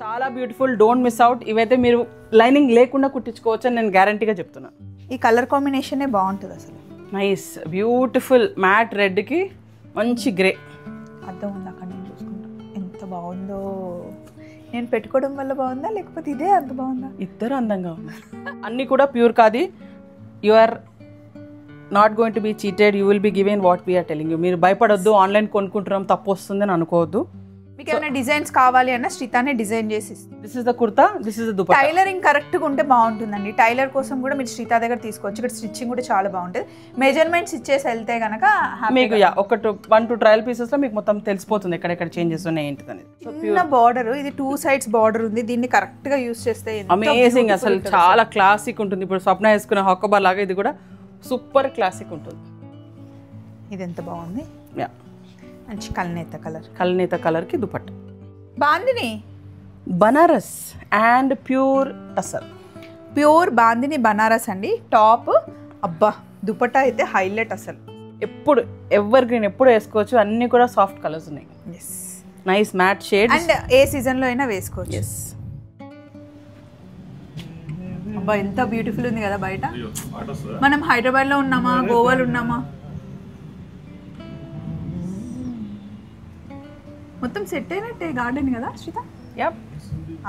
చాలా beautiful, don't miss out. ఇవైతే మీరు లైనింగ్ లేకుండా కుట్టించుకోవచ్చు అని నేను గ్యారంటీగా చెప్తున్నా. ఈ కలర్ కాంబినేషనే బాగుంటుంది అసలు. నైస్ బ్యూటిఫుల్ మ్యాట్ రెడ్కి మంచి గ్రే. అర్థం ఉంది అక్కడ నేను చూసుకుంటా ఎంత బాగుందో. నేను పెట్టుకోవడం వల్ల బాగుందా లేకపోతే ఇదే అంత బాగుందా? ఇద్దరు అందంగా ఉన్నారు. అన్నీ కూడా ప్యూర్ కాదు. You are not going to be cheated, you will be given what we're telling you. మీరు భయపడొద్దు, ఆన్లైన్ కొనుక్కుంటున్నాం తప్పు వస్తుందని అనుకోవద్దు. మీకు ఏమైనా డిజైన్స్ కావాలి అన్న శ్రీతానే డిజైన్ చేసి ఇస్తుంది. This is the kurta, this is the dupatta. Tailoring కరెక్ట్గా ఉంటే బాగుంటుందండి. టైలర్ కోసం కూడా మీరు శ్రీతా దగ్గర తీసుకోవచ్చు. ఇక్కడ స్టిచ్చింగ్ కూడా చాలా బాగుంటుంది. మెజర్మెంట్స్ ఇచ్చేసి వెళ్తే కనుక మీకు ఒక 1-2 ట్రయల్ పీసెస్లో మీకు మొత్తం తెలిసిపోతుంది ఎక్కడెక్కడ చేంజెస్ ఉన్నాయి ఏంటిది అనేది. చిన్న బార్డర్, ఇది 2 sides బార్డర్ ఉంది. దీన్ని కరెక్ట్గా యూస్ చేస్తే అమేజింగ్, అసలు చాలా క్లాసిక్ ఉంటుంది. ఇప్పుడు స్వప్న వేసుకునే హొక్కబార్ లాగా ఇది కూడా సూపర్ క్లాసిక్ ఉంటుంది. ఇది ఎంత బాగుంది, మంచి కల్నేత కలర్కి dupatta. Bandhani Banaras and pure tussar. Pure bandhani Banaras అండి. టాప్ అబ్బా, దుపట్టా అయితే హైలైట్ అసలు. ఎప్పుడు ఎవర్ గ్రీన్ ఎప్పుడు వేసుకోవచ్చు. అన్ని కూడా సాఫ్ట్ కలర్స్ ఉన్నాయి. నైస్ మ్యాట్ షేడ్ అండ్ ఏ సీజన్లో అయినా వేసుకోవచ్చు. అబ్బా ఎంత బ్యూటిఫుల్ ఉంది కదా బయట. మనం హైదరాబాద్లో ఉన్నామా గోవాలో ఉన్నామా, మొత్తం సెట్ అయినట్టే గార్డెన్ కదా శ్రీత.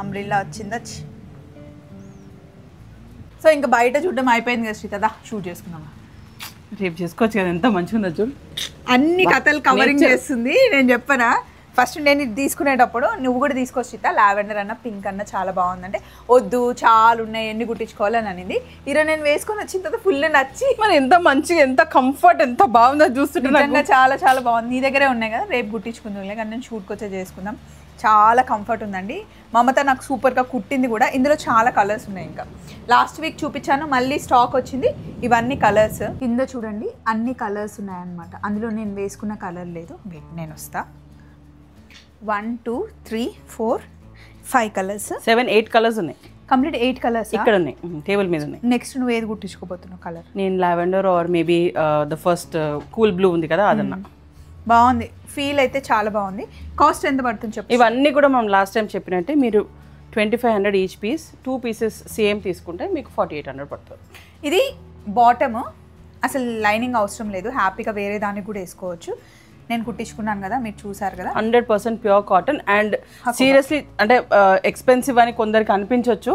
అంబ్రిల్లా వచ్చిందా. సో ఇంకా బయట చూడడం అయిపోయింది కదా శ్రీత, షూట్ చేసుకుందామా? రేపు చేసుకోవచ్చు కదా, ఎంత మంచిగా ఉందో చూడు. అన్ని కథలు కవరింగ్ చేస్తుంది. నేను చెప్పనా, ఫస్ట్ నేను ఇది తీసుకునేటప్పుడు నువ్వు కూడా తీసుకోవచ్చు శ్రీత. లావెండర్ అన్న పింక్ అన్న చాలా బాగుందంటే వద్దు చాలా ఉన్నాయి ఎన్ని కుట్టించుకోవాలని అనింది. ఈరోజు నేను వేసుకొని వచ్చిన తర్వాత ఫుల్ నచ్చి మరి ఎంత మంచిగా ఎంత కంఫర్ట్ ఎంత బాగుందో చూస్తుంటే చాలా చాలా బాగుంది. నీ దగ్గరే ఉన్నాయి కదా, రేపు కుట్టించుకుందాంలే కానీ నేను షూట్కి వచ్చే చేసుకుందాం. చాలా కంఫర్ట్ ఉందండి. మమత నాకు సూపర్గా కుట్టింది కూడా. ఇందులో చాలా కలర్స్ ఉన్నాయి. ఇంకా లాస్ట్ వీక్ చూపించాను, మళ్ళీ స్టాక్ వచ్చింది. ఇవన్నీ కలర్స్ కింద చూడండి, అన్ని కలర్స్ ఉన్నాయన్నమాట. అందులో నేను వేసుకున్న కలర్ లేదు. నేను వస్తా. 1 2 3 4 5 కలర్స్, 7-8 కలర్స్ ఉన్నాయి. కంప్లీట్ 8 కలర్స్ ఇక్కడ ఉన్నాయి, టేబుల్ మీద ఉన్నాయి. నెక్స్ట్ నువ్వు ఏది కుట్టించుకోబోతున్నావు కలర్? నేను lavender or maybe the first cool blue ఉంది కదా అదన్నా. బాగుంది, ఫీల్ అయితే చాలా బాగుంది. కాస్ట్ ఎంత పడుతుంది చెప్పు? ఇవన్నీ కూడా మనం లాస్ట్ టైం చెప్పినట్టే మీరు 2500 ఈచ్ పీస్, 2 pieces సేమ్ తీసుకుంటే మీకు 4800 పడుతుంది. ఇది బాటమ్, అసలు లైనింగ్ అవసరం లేదు, హ్యాపీగా వేరే దానికి కూడా వేసుకోవచ్చు. నేను కుట్టించుకున్నాను కదా, మీరు చూసారు కదా. 100% ప్యూర్ కాటన్. అండ్ సీరియస్లీ అంటే ఎక్స్పెన్సివ్ అని కొందరికి అనిపించవచ్చు,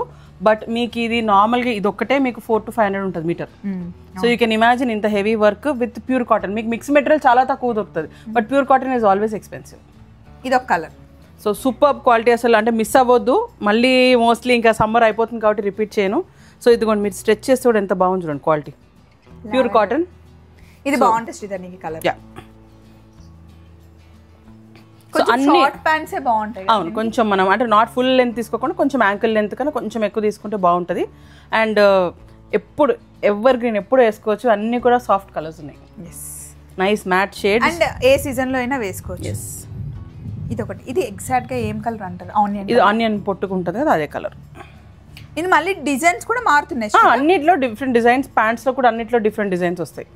బట్ మీకు ఇది నార్మల్గా ఇది ఒక్కటే మీకు 400 to 500 ఉంటుంది meter. So you can imagine ఇంత heavy work with pure cotton. మీకు మిక్స్ మెటీరియల్ చాలా తక్కువ దొరుకుతుంది, but pure cotton is always expensive. ఇది ఒక కలర్. సో సూపర్ క్వాలిటీ, అసలు అంటే మిస్ అవ్వద్దు. మళ్ళీ మోస్ట్లీ ఇంకా సమ్మర్ అయిపోతుంది కాబట్టి రిపీట్ చేయను. సో ఇదిగోండి, మీరు స్ట్రెచ్ చేస్తే కూడా ఎంత బాగుంది చూడండి క్వాలిటీ. Pure cotton. ఇది బాగుంటుంది శ్రీధర్, నీకు కలర్. అన్ని షార్ట్ ప్యాంట్సే బాగుంటాయి. అవును, కొంచెం మనం అంటే నాట్ ఫుల్ లెంత్ తీసుకోకుండా కొంచెం యాంకిల్ లెంత్ కన్నా కొంచెం ఎక్కువ తీసుకుంటే బాగుంటుంది. అండ్ ఎప్పుడు ఎవర్ గ్రీన్ ఎప్పుడు వేసుకోవచ్చు. అన్ని కూడా సాఫ్ట్ కలర్స్ ఉన్నాయి. నైస్ మ్యాట్ షేడ్ అండ్ ఏ సీజన్లో అయినా వేసుకోవచ్చు. ఇది ఒకటి. ఇది ఎగ్జాక్ట్గా ఏం కలర్ అంటారు? ఆనియన్. ఇది ఆనియన్ పొట్టుకుంటుంది కదా, అదే కలర్. ఇది మళ్ళీ డిజైన్స్ కూడా మారుతున్నాయి. అన్నిట్లో డిఫరెంట్ డిజైన్స్, ప్యాంట్స్లో కూడా అన్నిట్లో డిఫరెంట్ డిజైన్స్ వస్తాయి.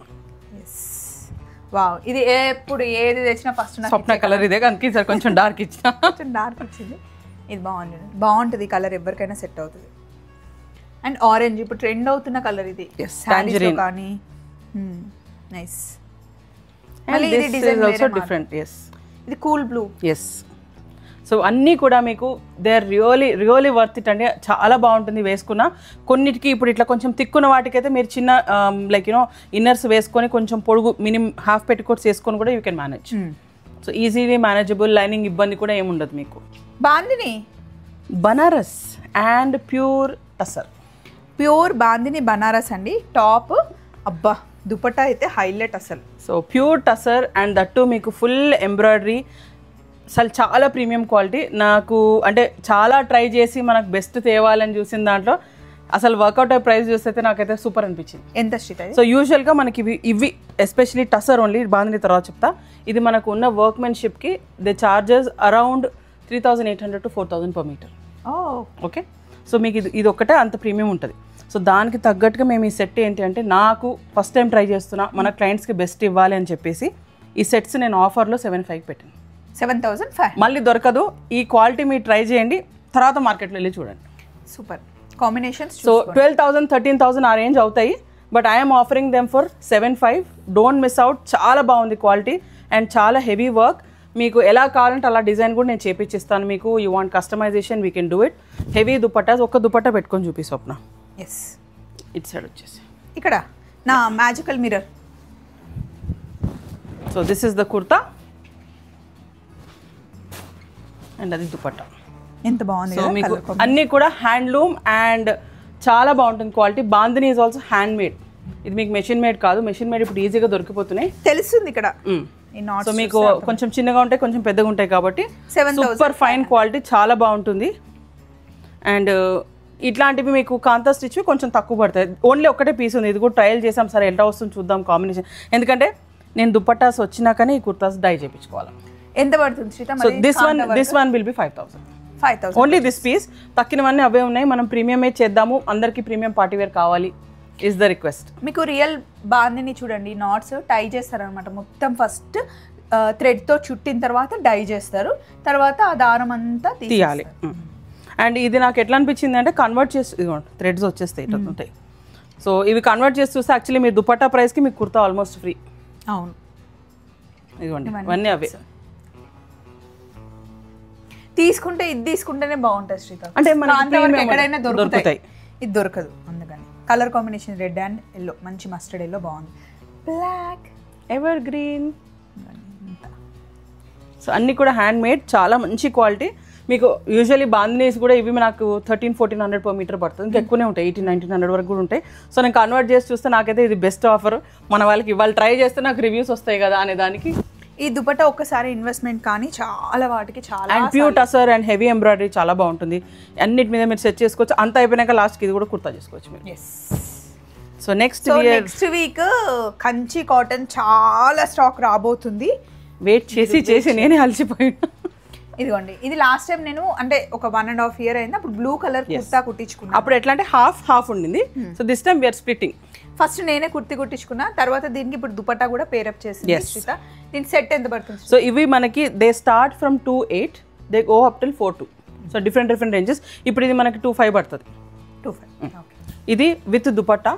వావ్, ఇది ఎప్పుడు ఏది తెచ్చినా ఫస్ట్ స్వప్న కలర్ ఇదే కనుక సార్ కొంచెం డార్క్ ఇచ్చిన, కొంచెం డార్క్ ఇచ్చింది. ఇది బాగుంటుంది కలర్, ఎవరికైనా సెట్ అవుతుంది. అండ్ ఆరెంజ్ ఇప్పుడు ట్రెండ్ అవుతున్న కలర్ ఇది కానీ. నైస్. ఇది కూల్ బ్లూ. ఎస్. సో అన్నీ కూడా మీకు they are really worth it అండి. చాలా బాగుంటుంది వేసుకున్న. కొన్నిటికి ఇప్పుడు ఇట్లా కొంచెం తిక్కున్న వాటికైతే మీరు చిన్న లైక్ యూనో ఇన్నర్స్ వేసుకొని కొంచెం పొడుగు మినిమం హాఫ్ పెట్టికోట్స్ వేసుకొని కూడా you can manage. So easily manageable, lining ఇబ్బంది కూడా ఏముండదు మీకు. Bandhani Banaras and pure tussar. Pure bandhani Banaras అండి. టాప్ అబ్బా, దుపట్టా అయితే హైలైట్ అసలు. So pure tussar and that మీకు ఫుల్ ఎంబ్రాయిడరీ. అసలు చాలా ప్రీమియం క్వాలిటీ. నాకు అంటే చాలా ట్రై చేసి మనకు బెస్ట్ తేవాలని చూసిన దాంట్లో అసలు వర్కౌట్ అయ్యే ప్రైస్ చూస్తే నాకైతే సూపర్ అనిపించింది. ఎంత స్ట్రీట్? సో యూజువల్గా మనకి ఇవి ఎస్పెషలీ టసర్ ఓన్లీ, బాందిని తర్వాత చెప్తా. ఇది మనకు ఉన్న వర్క్మెన్షిప్కి they charges around 3800 to 4000 per meter. Okay. So మీకు ఇది ఒక్కటే అంత ప్రీమియం ఉంటుంది. సో దానికి తగ్గట్టుగా మేము ఈ సెట్ ఏంటి అంటే, నాకు ఫస్ట్ టైం ట్రై చేస్తున్నా, మన క్లయింట్స్కి బెస్ట్ ఇవ్వాలి అని చెప్పేసి ఈ సెట్స్ నేను ఆఫర్లో 7,500 పెట్టాను. 7,500 మళ్ళీ దొరకదు. ఈ క్వాలిటీ మీరు ట్రై చేయండి, తర్వాత మార్కెట్లో వెళ్ళి చూడండి. Super combinations. సో 12,000 13,000 ఆ రేంజ్ అవుతాయి, but I'm offering them for 7,500. Don't miss out. చాలా బాగుంది క్వాలిటీ అండ్ చాలా హెవీ వర్క్. మీకు ఎలా కావాలంటే అలా డిజైన్ కూడా నేను చేపించిస్తాను మీకు. You want customisation, we can do it. Heavy dupattas. ఒక దుపట్టా పెట్టుకొని చూపి స్వప్న. ఎస్, ఇట్ సైడ్ వచ్చేసి ఇక్కడ నా magical mirror. So this is the kurta and అది దుపట్టా. ఎంత బాగుంది. సో మీకు అన్నీ కూడా హ్యాండ్లూమ్ అండ్ చాలా బాగుంటుంది quality. Bandhani is also hand made. ఇది మీకు మెషిన్ మేడ్ కాదు. మెషిన్ మేడ్ ఇప్పుడు ఈజీగా దొరికిపోతున్నాయి, తెలుస్తుంది ఇక్కడ. సో మీకు కొంచెం చిన్నగా ఉంటాయి, కొంచెం పెద్దగా ఉంటాయి కాబట్టి సూపర్ ఫైన్ క్వాలిటీ, చాలా బాగుంటుంది. అండ్ ఇట్లాంటివి మీకు కాంతా స్టిచ్ కొంచెం తక్కువ పడతాయి. ఓన్లీ ఒక్కటే పీస్ ఉంది, ఇది కూడా ట్రయల్ చేసాం. సరే ఎలా వస్తుంది చూద్దాం కాంబినేషన్. ఎందుకంటే నేను దుపట్టాస్ వచ్చినాకనే ఈ కుర్తాస్ డై చేయించుకోవాలి. ఎంత పడుతుంది Sritha? So this one will be 5,000. Only this piece. తక్కినవన్నీ అవే ఉన్నాయి. మనం ప్రీమియమే చేద్దాము, అందరికి ప్రీమియం పార్టీ వేర్ కావాలి ఇస్ ద రిక్వెస్ట్. మీకు రియల్ బాందిని చూడండి, నాట్స్ టై చేస్తారనమాట. మొత్తం ఫస్ట్ థ్రెడ్తో చుట్టిన తర్వాత డై చేస్తారు, తర్వాత ఆ దారం అంతా తీయాలి. అండ్ ఇది నాకు ఎట్లా అనిపించింది అంటే కన్వర్ట్ చేసి థ్రెడ్స్ వచ్చేస్తాయి ఇట్లా ఉంటాయి. సో ఇవి కన్వర్ట్ చేసి చూస్తే యాక్చువల్లీ మీరు దుపట్టా ప్రైస్కి మీకు కుర్తా ఆల్మోస్ట్ ఫ్రీ. అవును, ఇదిగోండి ఇవన్నీ అవే. తీసుకుంటే ఇది తీసుకుంటేనే బాగుంటుంది శ్రీత. అంటే ఎక్కడైనా దొరుకుతాయి, ఇది దొరకదు. అందుకని colour combination red and yellow, మంచి మస్టర్డ్ ఎల్లో బాగుంది. Black, evergreen. సో అన్నీ కూడా హ్యాండ్ మేడ్, చాలా మంచి క్వాలిటీ. మీకు యూజువల్లీ బాందినీస్ కూడా ఇవి నాకు 1300-1400 per మీటర్ పడుతుంది. ఇంకా ఎక్కువనే ఉంటాయి, 1800-1900 వరకు కూడా ఉంటాయి. సో నేను కన్వర్ట్ చేసి చూస్తే నాకైతే ఇది బెస్ట్ ఆఫర్. మన వాళ్ళకి ఇవాళ ట్రై చేస్తే నాకు రివ్యూస్ వస్తాయి కదా అనే దానికి ఈ దుపట్టా ఒక్కసారి ఇన్వెస్ట్మెంట్ కానీ చాలా వాటికి చాలా. And pure tussar and heavy embroidery చాలా బాగుంటుంది. అన్నిటి మీద మీరు సెట్ చేసుకోవచ్చు. అంత అయిపోయినాక లాస్ట్కి ఇది కూడా కుర్తా చేసుకోవచ్చు మీరు. So next week Kanchi cotton చాలా స్టాక్ రాబోతుంది. వెయిట్ చేసి నేనే అలసిపోయినా. ఇదిగోండి, ఇది లాస్ట్ టైం నేను అంటే ఒక 1.5 year అయింది, అప్పుడు బ్లూ కలర్ కుర్తా కుట్టించుకున్నా. అప్పుడు ఎట్లా అంటే హాఫ్ ఉండింది. So this time we're splitting. First నేనే కుర్తి కుట్టించుకున్నా, తర్వాత దీనికి ఇప్పుడు దుపట్టా కూడా పేరప్ చేసింది శ్రీత. దీని సెట్ ఎంత పడుతుంది? సో ఇవి మనకి they start from 2,800, they go up till 4,200. So different ranges. ఇప్పుడు ఇది మనకి 2,500 పడుతుంది. 2,500. ఇది with dupatta.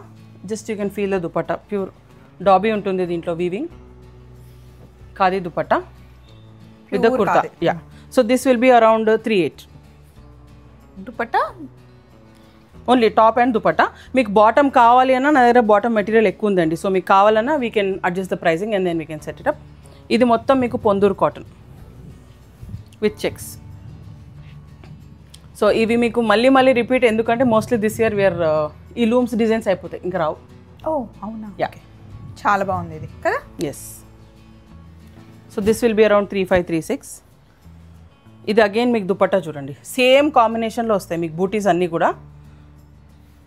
Just you can feel the dupatta. Pure dobby ఉంటుంది దీంట్లో, weaving khadi dupatta with the kurta. Yeah, so this will be around 3,800 dupatta. Only top and dupatta. మీకు బాటమ్ కావాలి అన్నా నా దగ్గర బాటమ్ మెటీరియల్ ఎక్కువ ఉందండి. సో మీకు కావాలన్నా we can adjust the pricing and then we can set it up. ఇది మొత్తం మీకు Ponduru cotton with checks. So ఇవి మీకు మళ్ళీ రిపీట్, ఎందుకంటే మోస్ట్లీ దిస్ ఇయర్ వీఆర్ ఈ లూమ్స్ డిజైన్స్ అయిపోతాయి, ఇంకా రావు. ఓ అవునా? యా, చాలా బాగుంది ఇది కదా. Yes. So this will be around 3,500-3,600. ఇది అగైన్ మీకు దుపట్టా చూడండి, సేమ్ కాంబినేషన్లో వస్తాయి మీకు బూటీస్ అన్నీ కూడా.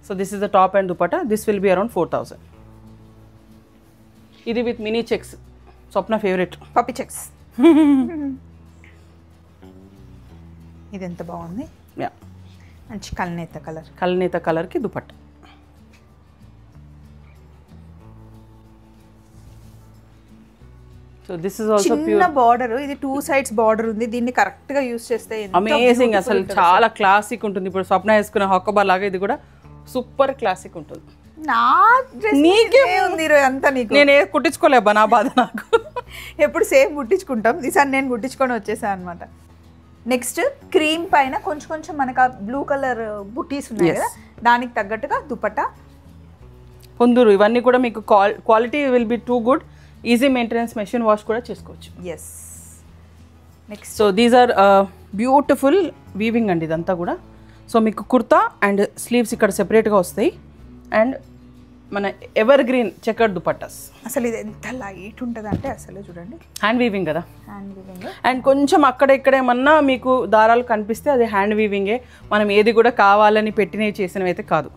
So this is the top and dupatta. This will be around 4,000. ఇది with mini checks, Swapna favourite పప్పి చెక్స్. ఇది ఎంత బాగుంది. యా, మంచి కల్నేత కలర్కి దుపట్టా. సో దిస్ ఇస్ ఆల్సో చిన్న బార్డర్, ఇది 2 sides బార్డర్ ఉంది. దీన్ని కరెక్ట్ గా యూస్ చేస్తే అమేజింగ్, అసలు చాలా క్లాసిక్ ఉంటుంది. ఇప్పుడు స్వప్న వేసుకున్న హొక్కబార్ లాగా ఇది కూడా సూపర్ క్లాసిక్ ఉంటుంది. నా డ్రెస్ నీకే ఉంది అంతా. నీకు నేను కుట్టించుకోలేబా, నా బాధ నాకు. ఎప్పుడు సేమ్ కుట్టించుకుంటాం, ఈసారి నేను కుట్టించుకొని వచ్చేసాను అనమాట. నెక్స్ట్ క్రీమ్ పైన కొంచెం మనకు బ్లూ కలర్ బుటీస్ ఉన్నాయి కదా, దానికి తగ్గట్టుగా దుపట్టా పొందూరు. ఇవన్నీ కూడా మీకు quality will be too good. Easy maintenance, machine wash కూడా చేసుకోవచ్చు. Yes. Next so these are beautiful weaving అండి ఇదంతా కూడా. సో మీకు కుర్తా అండ్ స్లీవ్స్ ఇక్కడ సెపరేట్గా వస్తాయి. అండ్ మన ఎవర్ గ్రీన్ చెక్కర్ దుపట్టాస్. అసలు ఇది ఎంత లైట్ ఉంటుంది అంటే అసలు చూడండి, హ్యాండ్ వీవింగ్ కదా. Hand weaving. అండ్ కొంచెం అక్కడ ఇక్కడేమన్నా మీకు దారాలు కనిపిస్తే అది హ్యాండ్ వీవింగే, మనం ఏది కూడా కావాలని పెట్టినవి చేసినవి అయితే కాదు.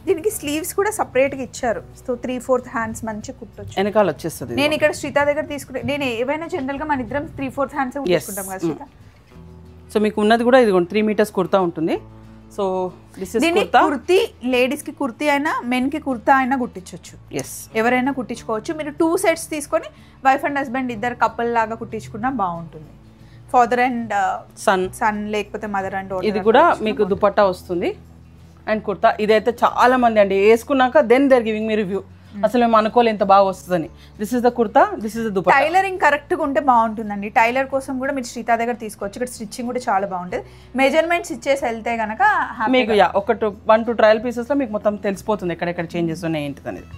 దీనికి స్లీవ్స్ కూడా సపరేట్గా ఇచ్చారు. సో 3/4 హ్యాండ్స్ మంచి కుట్టొచ్చు, వెనకాల వచ్చేస్తుంది. నేను ఇక్కడ శ్రీత దగ్గర తీసుకుంటే, నేను ఏవైనా జనరల్గా మన ఇద్దరం 3/4 హ్యాండ్స్ తీసుకుంటాం కదా శ్రీత. సో మీకు ఉన్నది కూడా ఇదిగోండి 3 meters కుర్తా ఉంటుంది. So this is kurta. Kurti లేడీస్కి కుర్తీ అయినా మెన్కి కుర్తా అయినా కుట్టించవచ్చు. ఎస్, ఎవరైనా కుట్టించుకోవచ్చు. మీరు 2 sets తీసుకొని వైఫ్ అండ్ హస్బెండ్ ఇద్దరు కపుల్ లాగా కుట్టించుకున్నా బాగుంటుంది. ఫాదర్ అండ్ సన్ లేకపోతే మదర్ అండ్ ఇది కూడా మీకు దుపట్టా వస్తుంది అండ్ కుర్తా. ఇదైతే చాలా మంది అండి వేసుకున్నాక then they're giving me review, అసలు మేము అనుకోలే ఇంత బాగా వస్తుందని. This is the kurta, this is the dupatta. Tailoring కరెక్ట్గా ఉంటే బాగుంటుందండి. టైలర్ కోసం కూడా మీరు శ్రీతా దగ్గర తీసుకోవచ్చు. ఇక్కడ స్టిచ్చింగ్ కూడా చాలా బాగుంటుంది. మెజర్మెంట్స్ ఇచ్చేసి వెళ్తే కనుక మీకు 1-2 ట్రయల్ పీసెస్లో మీకు మొత్తం తెలిసిపోతుంది ఎక్కడెక్కడ చేంజెస్ ఉన్నాయి ఏంటిది అనేది.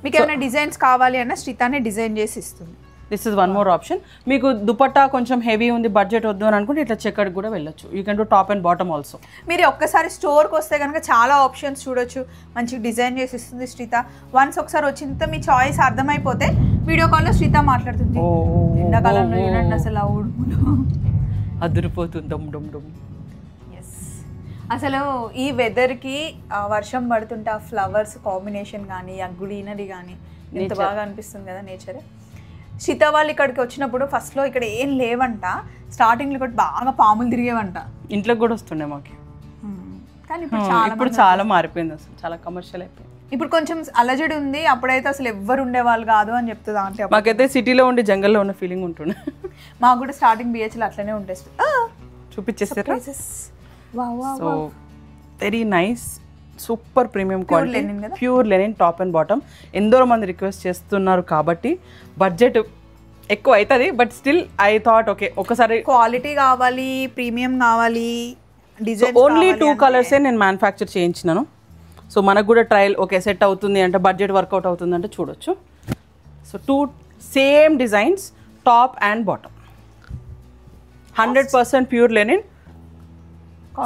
మీకు ఏమైనా డిజైన్స్ కావాలి అన్న శ్రీతానే డిజైన్ చేసి ఇస్తుంది. This is one more option. మీకు దుపట్టా కొంచెం హెవీ ఉంది, బడ్జెట్ వద్దు అని అనుకుంటే ఇట్లా చెక్కడికి కూడా వెళ్ళొచ్చు. You can do top and bottom also. మీరు ఒక్కసారి స్టోర్కి వస్తే కనుక చాలా ఆప్షన్స్ చూడొచ్చు. మంచిగా డిజైన్ చేసి ఇస్తుంది శ్రీత. వన్స్ ఒకసారి వచ్చిన మీ చాయిస్ అర్థమైపోతే వీడియో కాల్లో శ్రీత మాట్లాడుతుంది. ఎండాకాలంలో చూడండి అసలు అదిరిపోతుంది. డమ్ డమ్ డమ్. ఎస్, అసలు ఈ వెదర్కి వర్షం పడుతుంటే ఆ ఫ్లవర్స్ కాంబినేషన్ కానీ ఆ గ్రీనరీ కానీ ఎంత బాగా అనిపిస్తుంది కదా నేచర్. సీత వాళ్ళు ఇక్కడికి వచ్చినప్పుడు ఫస్ట్లో ఇక్కడ ఏం లేవంట, స్టార్టింగ్లో కూడా బాగా పాములు తిరిగేవంట. ఇంట్లోకి కూడా వస్తుండే మాకు. కానీ ఇప్పుడు చాలా మారిపోయింది, అసలు చాలా కమర్షియల్ అయిపోయింది. ఇప్పుడు కొంచెం అలజడి ఉంది. అప్పుడైతే అసలు ఎవ్వరు ఉండేవాళ్ళు కాదు అని చెప్తుంది అంటే. మాకైతే సిటీలో ఉండి జంగల్లో ఉన్న ఫీలింగ్ ఉంటుండే. మాకు కూడా స్టార్టింగ్ బిహెచ్లో అట్లనే ఉంటుంది. చూపించేస్తారా? So very nice, super premium quality, pure linen top and bottom. ఎందరో మంది రిక్వెస్ట్ చేస్తున్నారు కాబట్టి బడ్జెట్ ఎక్కువ అవుతుంది, but still I thought okay ఒకసారి క్వాలిటీ కావాలి, ప్రీమియం కావాలి, డిజైన్ ఓన్లీ 2 కలర్సే నేను మ్యానుఫ్యాక్చర్ చేయించినాను. సో మనకు కూడా ట్రయల్ ఓకే సెట్ అవుతుంది అంటే, బడ్జెట్ వర్కౌట్ అవుతుంది అంటే చూడొచ్చు. So 2 same designs, top and bottom, 100% pure linen,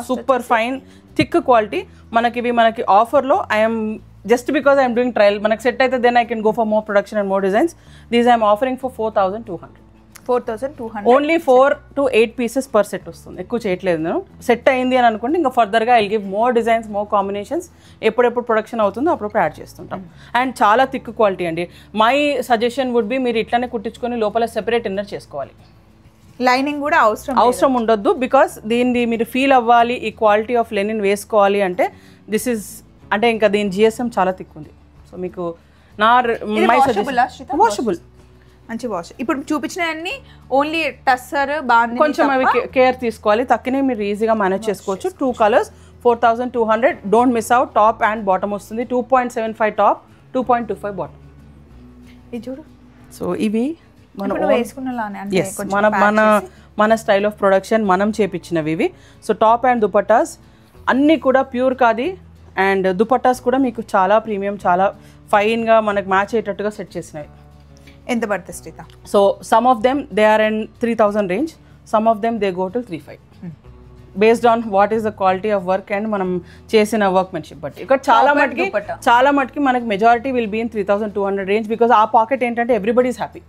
super fine thick quality. మనకి ఆఫర్లో I'm just because I'm doing trial, మనకి సెట్ అయితే then I can go for more production and more designs. These I'm offering for 4,200. Only 4 to 8 pieces per set వస్తుంది, ఎక్కువ చేయట్లేదు నేను. Set అయింది అని అనుకోండి, ఇంకా ఫర్దర్గా I give more designs, more combinations. ఎప్పుడెప్పుడు ప్రొడక్షన్ అవుతుందో అప్పుడప్పుడు యాడ్ చేస్తుంటాం. అండ్ చాలా థిక్ క్వాలిటీ అండి. మై సజెషన్ వుడ్ బి మీరు ఇట్లానే కుట్టించుకొని లోపల సెపరేట్ ఇన్నర్ చేసుకోవాలి. లైనింగ్ కూడా అవసరం ఉండొద్దు, బికాస్ దీన్ని మీరు ఫీల్ అవ్వాలి, ఈ క్వాలిటీ ఆఫ్ లెనిన్ వేసుకోవాలి అంటే దిస్ ఇస్ అంటే ఇంకా దీని జిఎస్ఎం చాలా థిక్ ఉంది. సో మీకు నా మై సజెషన్ వాషబుల్, మంచి వాష్. ఇప్పుడు చూపించినవన్నీ ఓన్లీ టస్సర్ బాగుంది, కొంచెం అవి కేర్ తీసుకోవాలి, తక్కువనే మీరు ఈజీగా మేనేజ్ చేసుకోవచ్చు. 2 colours 4,200. Don't miss out. Top and bottom వస్తుంది, 2.75 టాప్, 2.25 బాటమ్. ఇది చూడు. సో ఇవి మన స్టైల్ ఆఫ్ ప్రొడక్షన్ మనం చేపించినవి ఇవి. సో టాప్ అండ్ దుపట్టాస్ అన్నీ కూడా ప్యూర్ కాది, అండ్ దుపట్టాస్ కూడా మీకు చాలా ప్రీమియం, చాలా ఫైన్గా మనకు మ్యాచ్ అయ్యేటట్టుగా సెట్ చేసినవి. ఎంత పడుతుంది Sritha? So some of them they are in 3,000 range, some of them they go to 3,500 based on what is the quality of work and మనం చేసిన వర్క్మెన్షిప్ బట్టి. ఇక్కడ చాలా మటుకి మనకి majority will be in 3,200 range, because ఆ పాకెట్ ఏంటంటే everybody is happy.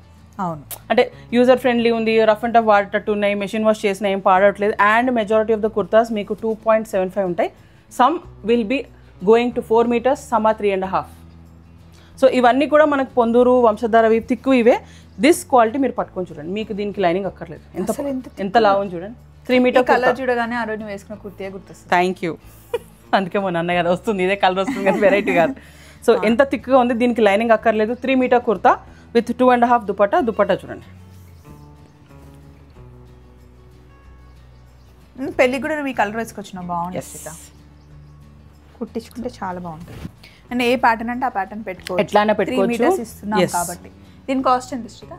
అవును, అంటే యూజర్ ఫ్రెండ్లీ ఉంది, రఫ్ అండ్ టఫ్ వాడేటట్టు ఉన్నాయి, మెషిన్ వాష్ చేసిన ఏం పాడట్లేదు. And majority of the kurtas మీకు 2.75 ఉంటాయి. Some will be going to 4 meters, some 3.5. So ఇవన్నీ కూడా మనకు పొందూరు, వంశధార థిక్కు ఇవే. దిస్ క్వాలిటీ మీరు పట్టుకొని చూడండి, మీకు దీనికి లైనింగ్ అక్కర్లేదు. ఎంత లాభం చూడండి, 3 meter కలర్ చూడగానే ఆ రోజు వేసుకున్న కుర్తీ గుర్తొస్తుంది. Thank you. అందుకే మొన్న అన్న కదా వస్తుంది, ఇదే కలర్ వస్తుంది కానీ వెరైటీ కాదు. సో ఎంత థిక్గా ఉంది, దీనికి లైనింగ్ అక్కర్లేదు. 3 meter కుర్తా విత్ 2.5 దుపట్టా చూడండి. పెళ్ళికి కూడా నువ్వు ఈ కలర్ వేసుకొచ్చినావు, బాగుంటుంది. కుట్టించుకుంటే చాలా బాగుంటుంది. అండ్ ఏ ప్యాటర్న్ అంటే ఆ ప్యాటర్న్ పెట్టుకోవచ్చు, ఎట్లానే పెట్టుకోవచ్చు. ఇస్తున్నాం కాబట్టి. దీని కాస్ట్ ఎంత శ్రీత?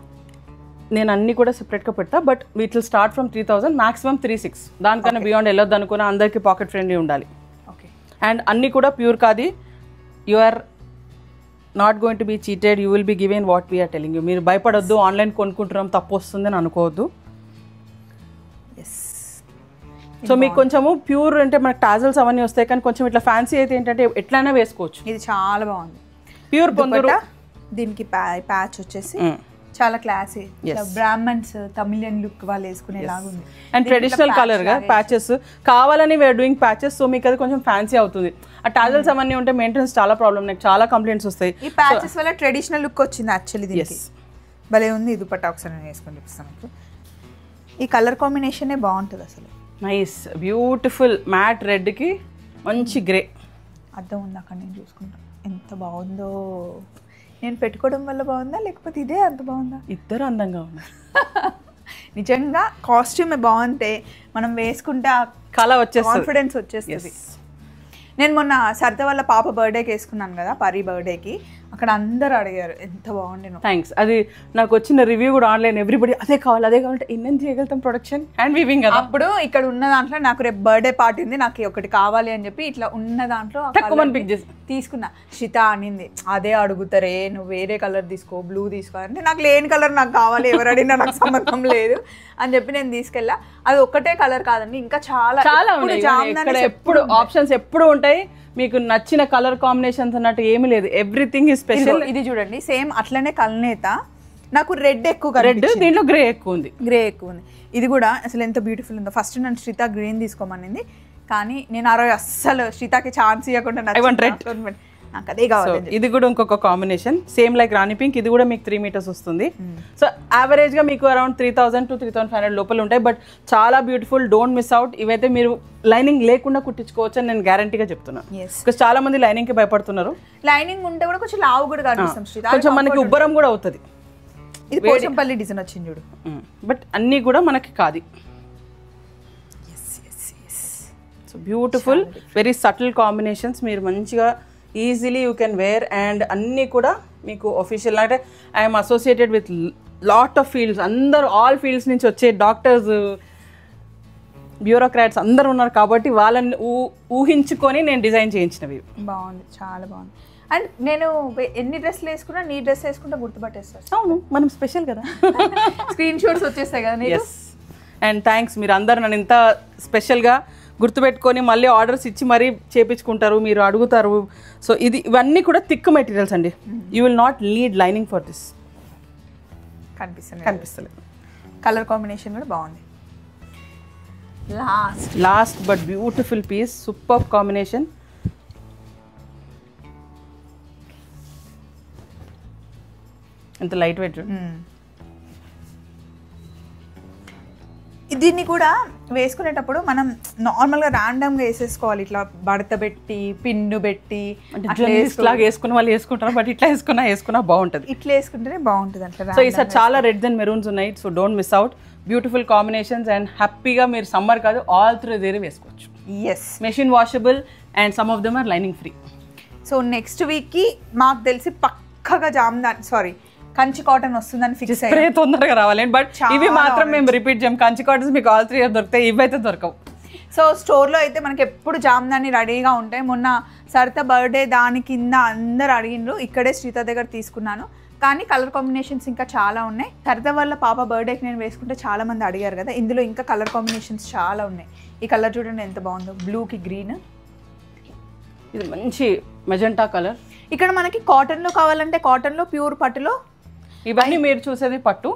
నేను అన్ని కూడా సెపరేట్గా పెడతా, but we'd will start from 3,000, maximum 3,600. దానికన్నా బియాండ్ వెళ్ళొద్దు అనుకున్నా, అందరికీ పాకెట్ ఫ్రెండ్లీ ఉండాలి. ఓకే. అండ్ అన్నీ కూడా ప్యూర్ కాదు, you are not going to be cheated, you will be given what we're telling you. మీరు భయపడొద్దు, ఆన్లైన్ కొనుక్కుంటున్నాం తప్పు వస్తుందని అనుకోవద్దు. సో మీకు కొంచెము ప్యూర్ అంటే మనకి టాజల్స్ అవన్నీ వస్తాయి, కానీ కొంచెం ఇట్లా ఫ్యాన్సీ అయితే ఏంటంటే ఎట్లయినా వేసుకోవచ్చు. ఇది చాలా బాగుంది, ప్యూర్ పొందూరు. దీనికి ప్యాచ్ వచ్చేసి చాలా క్లాసీ, బ్రాహ్మణ్స్ తమిళియన్ లుక్ వాళ్ళు వేసుకునేలాగా ఉంది. అండ్ ట్రెడిషనల్ కలర్ గా ప్యాచెస్ కావాలని వేర్ డూయింగ్ ప్యాచెస్. సో మీకు అది కొంచెం ఫ్యాన్సీ అవుతుంది. ఆ టాజల్స్ అవన్నీ ఉంటే మెయింటెనెన్స్ చాలా ప్రాబ్లం, నాకు చాలా కంప్లైంట్స్ వస్తాయి. ఈ ప్యాచెస్ వల్ల ట్రెడిషనల్ లుక్ వచ్చింది యాక్చువల్లీ. దీనికి భలే ఉంది. ఇది దుపట్టా ఒకసారి నేను వేసుకొని చూపిస్తాను మీకు. ఈ కలర్ కాంబినేషనే బాగుంటుంది అసలు. నైస్ బ్యూటిఫుల్ మ్యాట్ రెడ్కి మంచి గ్రే. అర్థం ఉంది అక్కడ, నేను చూసుకుంటాను ఎంత బాగుందో. నేను పెట్టుకోవడం వల్ల బాగుందా లేకపోతే ఇదే అంత బాగుందా? ఇద్దరు అందంగా ఉన్నారు. నిజంగా కాస్ట్యూమ్ బాగుంటే మనం వేసుకుంటే కళ వచ్చేస్తుంది, కాన్ఫిడెన్స్ వచ్చేస్తుంది. నేను మొన్న సరిత వాళ్ళ పాప బర్త్డేకి వేసుకున్నాను కదా, పరి బర్త్డేకి, అక్కడ అందరూ అడిగారు ఎంత బాగుండేను. థ్యాంక్స్. అది నాకు వచ్చిన రివ్యూ కూడా ఆన్లైన్, ఎవ్రీబడి అదే కావాలంటే ఎన్నేం చేయగలుగుతాం ప్రొడక్షన్ హ్యాండ్ వీవింగ్ కదా. అప్పుడు ఇక్కడ ఉన్న దాంట్లో నాకు రేపు బర్త్డే పార్టీ ఉంది, నాకు ఒకటి కావాలి అని చెప్పి ఇట్లా ఉన్న దాంట్లో పిక్ చేసి తీసుకున్నా. శ్రిత అనింది అదే అడుగుతారే, నువ్వు వేరే కలర్ తీసుకో, బ్లూ తీసుకో అంటే, నాకు లేని కలర్ నాకు కావాలి, ఎవరు అడిగినా నాకు సంబంధం లేదు అని చెప్పి నేను తీసుకెళ్ళా. అది ఒక్కటే కలర్ కాదండి, ఇంకా చాలా చాలా ఎప్పుడు ఆప్షన్స్ ఎప్పుడు ఉంటాయి. మీకు నచ్చిన కలర్ కాంబినేషన్స్ అన్నట్టు ఏమీ లేదు, ఎవ్రీథింగ్ ఇస్ స్పెషల్. ఇది చూడండి సేమ్ అట్లనే కల్నేత, నాకు రెడ్ ఎక్కువ, రెడ్ దీంట్లో గ్రే ఎక్కువ ఉంది, ఇది కూడా అసలు ఎంత బ్యూటిఫుల్ ఉందో. ఫస్ట్ నన్ను శ్రిత గ్రీన్ తీసుకోమనింది, కానీ నేను ఆ రోజు అస్సలు శ్రితకి ఛాన్స్ ఇవ్వకుండా నాకు అదే కావాలి. ఇది కూడా ఇంకొక కాంబినేషన్ సేమ్ లైక్ రాణి పింక్, ఇది కూడా మీకు 3 meters వస్తుంది. సో యావరేజ్ గా మీకు అరౌండ్ 3000 to 3500 లోపల ఉంటాయి. బట్ చాలా బ్యూటిఫుల్, డోంట్ మిస్ అవుట్. ఇవైతే మీరు లైనింగ్ లేకుండా కుట్టించుకోవచ్చు అని నేను గ్యారంటీగా చెప్తున్నాను. బికాస్ చాలా మంది లైనింగ్ కి భయపడుతున్నారు. లైనింగ్ ఉంటే కూడా కొంచెం లావు కూడా కనిపిస్తాం, కొంచెం మనకి ఉబ్బరం కూడా అవుతుంది. ఇది పోచంపల్లి డిజైన్ వచ్చింది చూడు, బట్ అన్నీ కూడా మనకి కాదు. So beautiful, very subtle combinations. మీరు మంచిగా easily you can wear. And అన్నీ కూడా మీకు ఒఫీషియల్, అంటే I'm associated with lot of fields, అందరూ ఆల్ ఫీల్డ్స్ నుంచి వచ్చే డాక్టర్స్, బ్యూరోక్రాట్స్ అందరూ ఉన్నారు కాబట్టి వాళ్ళని ఊహించుకొని నేను డిజైన్ చేయించినవి. బాగుంది, చాలా బాగుంది. అండ్ నేను ఎన్ని డ్రెస్లు వేసుకున్నా నీ డ్రెస్ వేసుకుంటే గుర్తుపట్టేస్తాను. అవును, మనం స్పెషల్ కదా, స్క్రీన్ షాట్స్ వచ్చేస్తాయి కదా. ఎస్. అండ్ థ్యాంక్స్, మీరు అందరు నన్ను ఇంత స్పెషల్గా గుర్తుపెట్టుకొని మళ్ళీ ఆర్డర్స్ ఇచ్చి మరీ చేపించుకుంటారు, మీరు అడుగుతారు. సో ఇవన్నీ కూడా థిక్ మెటీరియల్స్ అండి. You will not need lining for this. కనిపిస్తలేదు. కలర్ కాంబినేషన్ కూడా బాగుంది. Last but beautiful piece, super combination. ఎంత లైట్ వెయిట్. దీన్ని కూడా వేసుకునేటప్పుడు మనం నార్మల్గా ర్యాండమ్గా వేసేసుకోవాలి, ఇట్లా బడత పెట్టి పిన్ను పెట్టి లాగా వేసుకున్న వాళ్ళు వేసుకుంటారు. బట్ ఇట్లా వేసుకున్నా బాగుంటుంది, ఇట్లా వేసుకుంటేనే బాగుంటుంది అట్లా. సో ఈసారి చాలా రెడ్స్ అండ్ మెరూన్స్ ఉన్నాయి. So don't miss out, beautiful combinations. And హ్యాపీగా మీరు సమ్మర్ కాదు ఆల్ త్రూ దేరే వేసుకోవచ్చు. Yes, machine washable and some of them are lining free. So next వీక్కి మాకు తెలిసి పక్కగా కంచి కాటన్ వస్తుందని ఫిక్స్ అయ్యి తొందరగా రావాలి. బట్ ఇవి మాత్రం మేము రిపీట్ చేయం, కంచి కాటన్స్ మీకు ఆల్ 3 దొరుకుతాయి, ఇవైతే దొరకవు. సో స్టోర్లో అయితే మనకి ఎప్పుడు జామ్దాని రెడీగా ఉంటాయి. మొన్న సరిత బర్త్డే దాని కింద అందరు అడిగినారు, ఇక్కడే శ్రీత దగ్గర తీసుకున్నాను. కానీ కలర్ కాంబినేషన్స్ ఇంకా చాలా ఉన్నాయి. సరిత వాళ్ళ పాప బర్త్డేకి నేను వేసుకుంటే చాలా మంది అడిగారు కదా, ఇందులో ఇంకా కలర్ కాంబినేషన్స్ చాలా ఉన్నాయి. ఈ కలర్ చూడండి ఎంత బాగుందో, బ్లూకి గ్రీన్, ఇది మంచి మెజెంటా కలర్. ఇక్కడ మనకి కాటన్లో కావాలంటే కాటన్లో, ప్యూర్ పట్టులో, ఇవన్నీ మీరు చూసేది పట్టు,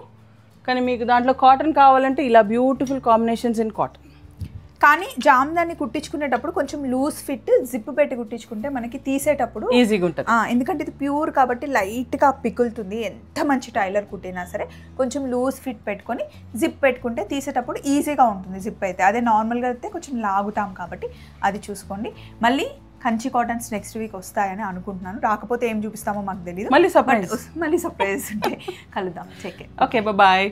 కానీ మీకు దాంట్లో కాటన్ కావాలంటే ఇలా బ్యూటిఫుల్ కాంబినేషన్స్ ఇన్ కాటన్. కానీ జామ్దాన్ని కుట్టించుకునేటప్పుడు కొంచెం లూజ్ ఫిట్ జిప్ పెట్టి కుట్టించుకుంటే మనకి తీసేటప్పుడు ఈజీగా ఉంటుంది. ఎందుకంటే ఇది ప్యూర్ కాబట్టి లైట్గా పిక్కులుతుంది. ఎంత మంచి టైలర్ కుట్టినా సరే కొంచెం లూజ్ ఫిట్ పెట్టుకొని జిప్ పెట్టుకుంటే తీసేటప్పుడు ఈజీగా ఉంటుంది జిప్ అయితే. అదే నార్మల్గా అయితే కొంచెం లాగుతాం కాబట్టి అది చూసుకోండి. మళ్ళీ కంచి కాటన్స్ నెక్స్ట్ వీక్ వస్తాయని అనుకుంటున్నాను. రాకపోతే ఏం చూపిస్తామో మాకు తెలియదు. మళ్ళీ సర్ప్రైజ్ ఉంటే కలుద్దాం. చెక్. Okay, bye.